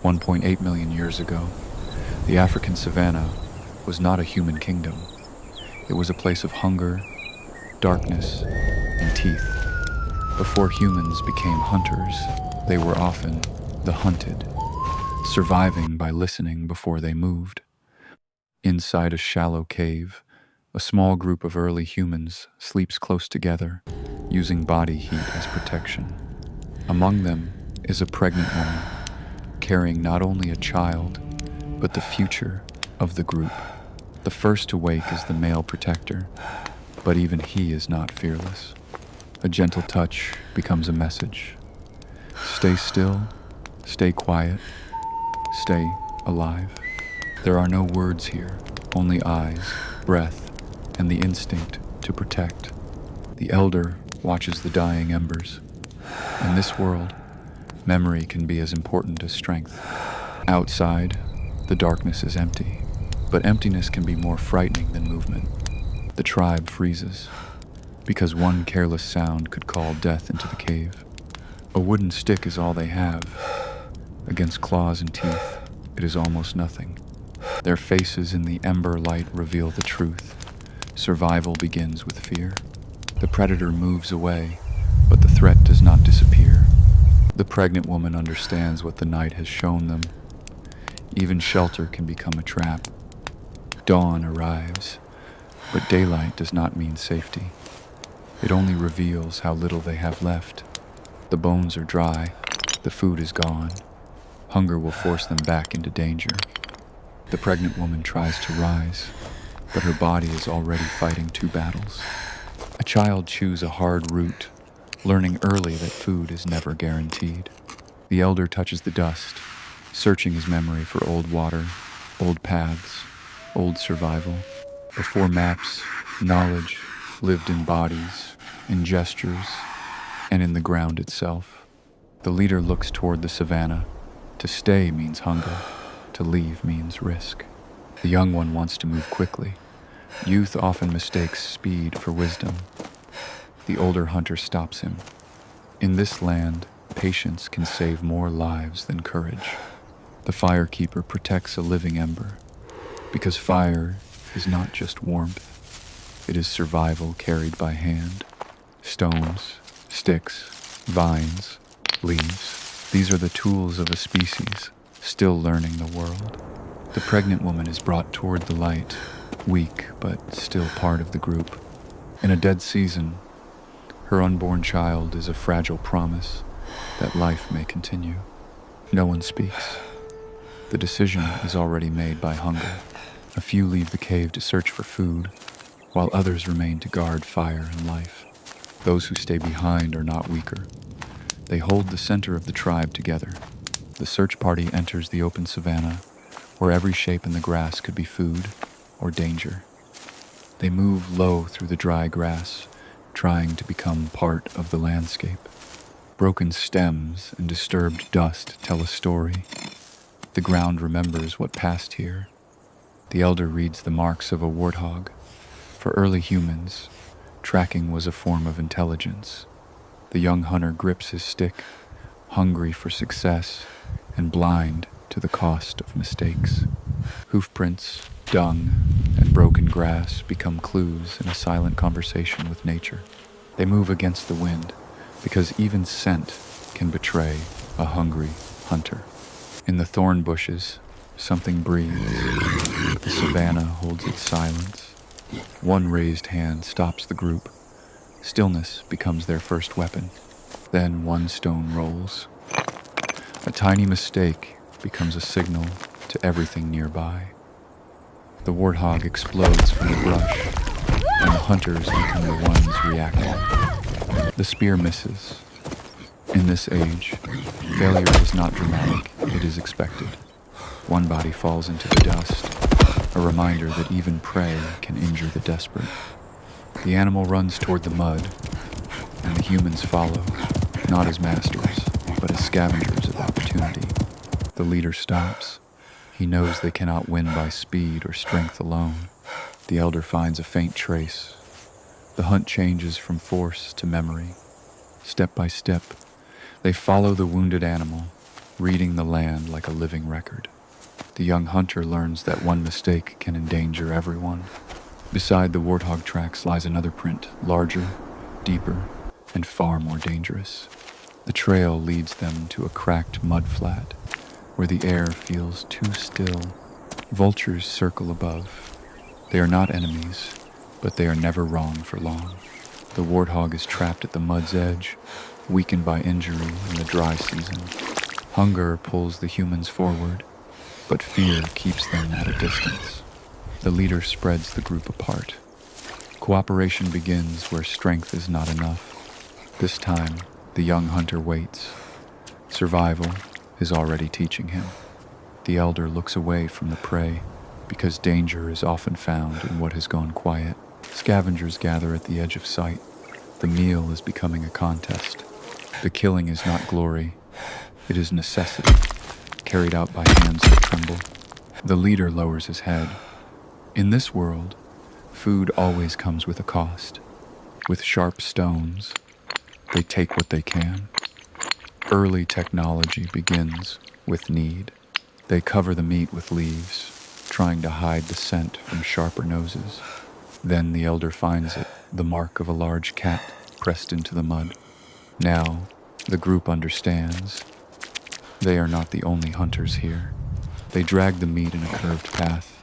1.8 million years ago, the African savanna was not a human kingdom. It was a place of hunger, darkness, and teeth. Before humans became hunters, they were often the hunted, surviving by listening before they moved. Inside a shallow cave, a small group of early humans sleeps close together, using body heat as protection. Among them is a pregnant woman, carrying not only a child, but the future of the group. The first to wake is the male protector, but even he is not fearless. A gentle touch becomes a message. Stay still, stay quiet, stay alive. There are no words here, only eyes, breath, and the instinct to protect. The elder watches the dying embers. In this world, memory can be as important as strength. Outside, the darkness is empty, but emptiness can be more frightening than movement. The tribe freezes, because one careless sound could call death into the cave. A wooden stick is all they have. Against claws and teeth, it is almost nothing. Their faces in the ember light reveal the truth. Survival begins with fear. The predator moves away, but the threat does not disappear. The pregnant woman understands what the night has shown them. Even shelter can become a trap. Dawn arrives, but daylight does not mean safety. It only reveals how little they have left. The bones are dry, the food is gone. Hunger will force them back into danger. The pregnant woman tries to rise, but her body is already fighting two battles. A child chews a hard root, learning early that food is never guaranteed. The elder touches the dust, searching his memory for old water, old paths, old survival. Before maps, knowledge lived in bodies, in gestures, and in the ground itself. The leader looks toward the savanna. To stay means hunger, to leave means risk. The young one wants to move quickly. Youth often mistakes speed for wisdom. The older hunter stops him. In this land, patience can save more lives than courage. The firekeeper protects a living ember, because fire is not just warmth. It is survival carried by hand. Stones, sticks, vines, leaves. These are the tools of a species still learning the world. The pregnant woman is brought toward the light, weak but still part of the group. In a dead season, her unborn child is a fragile promise that life may continue. No one speaks. The decision is already made by hunger. A few leave the cave to search for food, while others remain to guard fire and life. Those who stay behind are not weaker. They hold the center of the tribe together. The search party enters the open savanna, where every shape in the grass could be food or danger. They move low through the dry grass, trying to become part of the landscape. Broken stems and disturbed dust tell a story. The ground remembers what passed here. The elder reads the marks of a warthog. For early humans, tracking was a form of intelligence. The young hunter grips his stick, hungry for success and blind to the cost of mistakes. Hoofprints, dung, and broken grass become clues in a silent conversation with nature. They move against the wind, because even scent can betray a hungry hunter. In the thorn bushes, something breathes. The savanna holds its silence. One raised hand stops the group. Stillness becomes their first weapon. Then one stone rolls. A tiny mistake becomes a signal to everything nearby. The warthog explodes from the brush, and the hunters become the ones reacting. The spear misses. In this age, failure is not dramatic, it is expected. One body falls into the dust, a reminder that even prey can injure the desperate. The animal runs toward the mud, and the humans follow, not as masters, but as scavengers of opportunity. The leader stops. He knows they cannot win by speed or strength alone. The elder finds a faint trace. The hunt changes from force to memory. Step by step, they follow the wounded animal, reading the land like a living record. The young hunter learns that one mistake can endanger everyone. Beside the warthog tracks lies another print, larger, deeper, and far more dangerous. The trail leads them to a cracked mudflat, where the air feels too still. Vultures circle above. They are not enemies, but they are never wrong for long. The warthog is trapped at the mud's edge, weakened by injury in the dry season. Hunger pulls the humans forward, but fear keeps them at a distance. The leader spreads the group apart. Cooperation begins where strength is not enough. This time, the young hunter waits. Survival is already teaching him. The elder looks away from the prey, because danger is often found in what has gone quiet. Scavengers gather at the edge of sight. The meal is becoming a contest. The killing is not glory, it is necessity, carried out by hands that tremble. The leader lowers his head. In this world, food always comes with a cost. With sharp stones, they take what they can. Early technology begins with need. They cover the meat with leaves, trying to hide the scent from sharper noses. Then the elder finds it, the mark of a large cat pressed into the mud. Now, the group understands. They are not the only hunters here. They drag the meat in a curved path,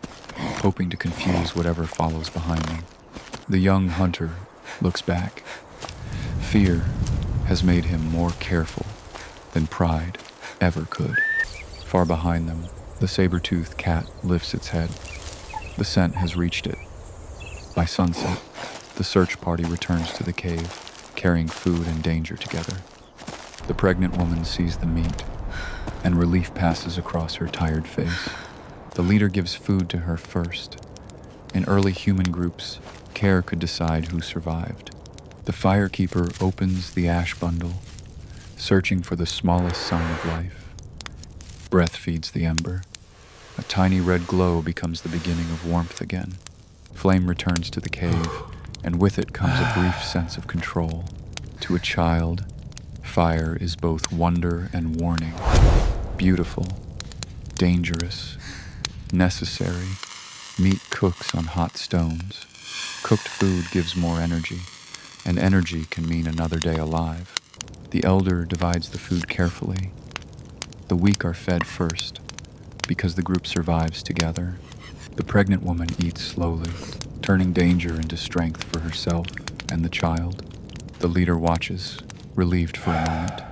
hoping to confuse whatever follows behind them. The young hunter looks back. Fear has made him more careful than pride ever could. Far behind them, the saber-toothed cat lifts its head. The scent has reached it. By sunset, the search party returns to the cave, carrying food and danger together. The pregnant woman sees the meat, and relief passes across her tired face. The leader gives food to her first. In early human groups, care could decide who survived. The firekeeper opens the ash bundle, searching for the smallest sign of life. Breath feeds the ember. A tiny red glow becomes the beginning of warmth again. Flame returns to the cave, and with it comes a brief sense of control. To a child, fire is both wonder and warning. Beautiful, dangerous, necessary. Meat cooks on hot stones. Cooked food gives more energy, and energy can mean another day alive. The elder divides the food carefully. The weak are fed first, because the group survives together. The pregnant woman eats slowly, turning danger into strength for herself and the child. The leader watches, relieved for a moment,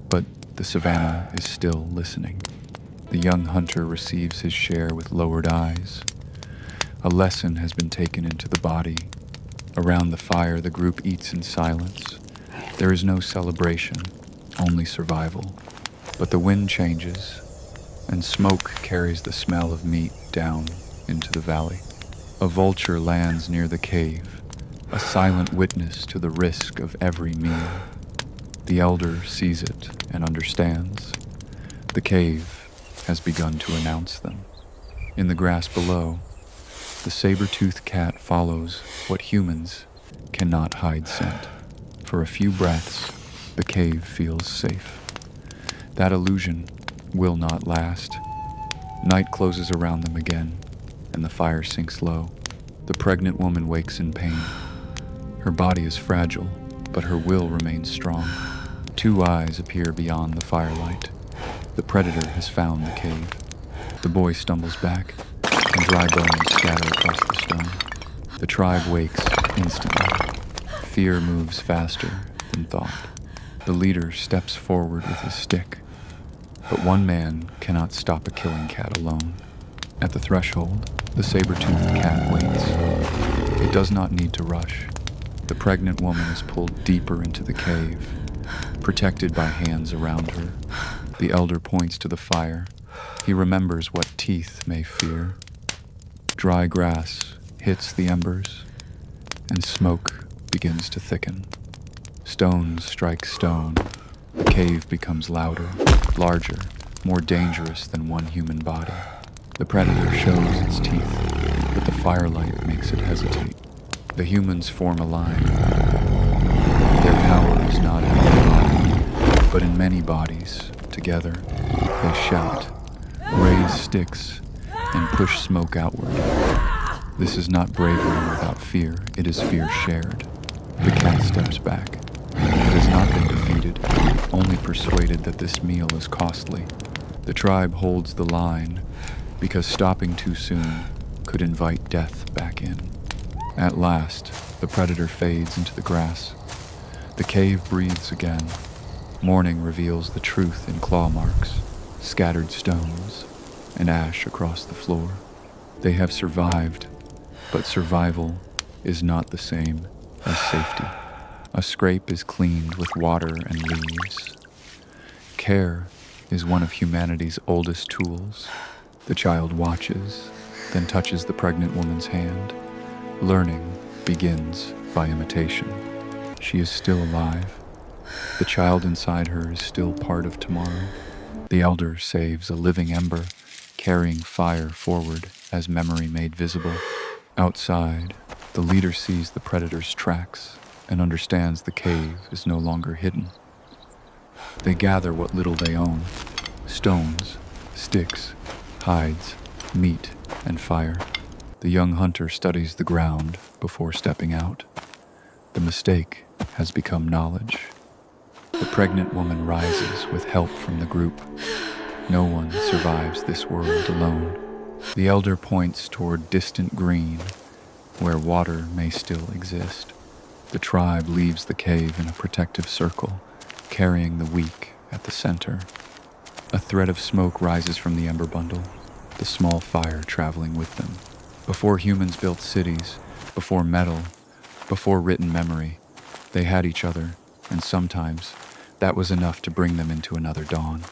but the Savanna is still listening. The young hunter receives his share with lowered eyes. A lesson has been taken into the body. Around the fire, the group eats in silence. There is no celebration, only survival. But the wind changes, and smoke carries the smell of meat down into the valley. A vulture lands near the cave, a silent witness to the risk of every meal. The elder sees it and understands. The cave has begun to announce them. In the grass below, the saber-toothed cat follows what humans cannot hide scent. For a few breaths, the cave feels safe. That illusion will not last. Night closes around them again, and the fire sinks low. The pregnant woman wakes in pain. Her body is fragile, but her will remains strong. Two eyes appear beyond the firelight. The predator has found the cave. The boy stumbles back, and dry bones scatter across the stone. The tribe wakes instantly. Fear moves faster than thought. The leader steps forward with his stick. But one man cannot stop a killing cat alone. At the threshold, the saber-toothed cat waits. It does not need to rush. The pregnant woman is pulled deeper into the cave, protected by hands around her. The elder points to the fire. He remembers what teeth may fear. Dry grass hits the embers, and smoke begins to thicken. Stones strike stone. The cave becomes louder, larger, more dangerous than one human body. The predator shows its teeth, but the firelight makes it hesitate. The humans form a line. Their power is not in one body, but in many bodies, together. They shout, raise sticks, and push smoke outward. This is not bravery without fear, it is fear shared. The cat steps back. It has not been defeated, only persuaded that this meal is costly. The tribe holds the line, because stopping too soon could invite death back in. At last, the predator fades into the grass. The cave breathes again. Morning reveals the truth in claw marks, scattered stones, and ash across the floor. They have survived, but survival is not the same as safety. A scrape is cleaned with water and leaves. Care is one of humanity's oldest tools. The child watches, then touches the pregnant woman's hand. Learning begins by imitation. She is still alive. The child inside her is still part of tomorrow. The elder saves a living ember, carrying fire forward as memory made visible. Outside, the leader sees the predator's tracks and understands the cave is no longer hidden. They gather what little they own: stones, sticks, hides, meat, and fire. The young hunter studies the ground before stepping out. The mistake has become knowledge. The pregnant woman rises with help from the group. No one survives this world alone. The elder points toward distant green, where water may still exist. The tribe leaves the cave in a protective circle, carrying the weak at the center. A thread of smoke rises from the ember bundle, the small fire traveling with them. Before humans built cities, before metal, before written memory, they had each other, and sometimes that was enough to bring them into another dawn.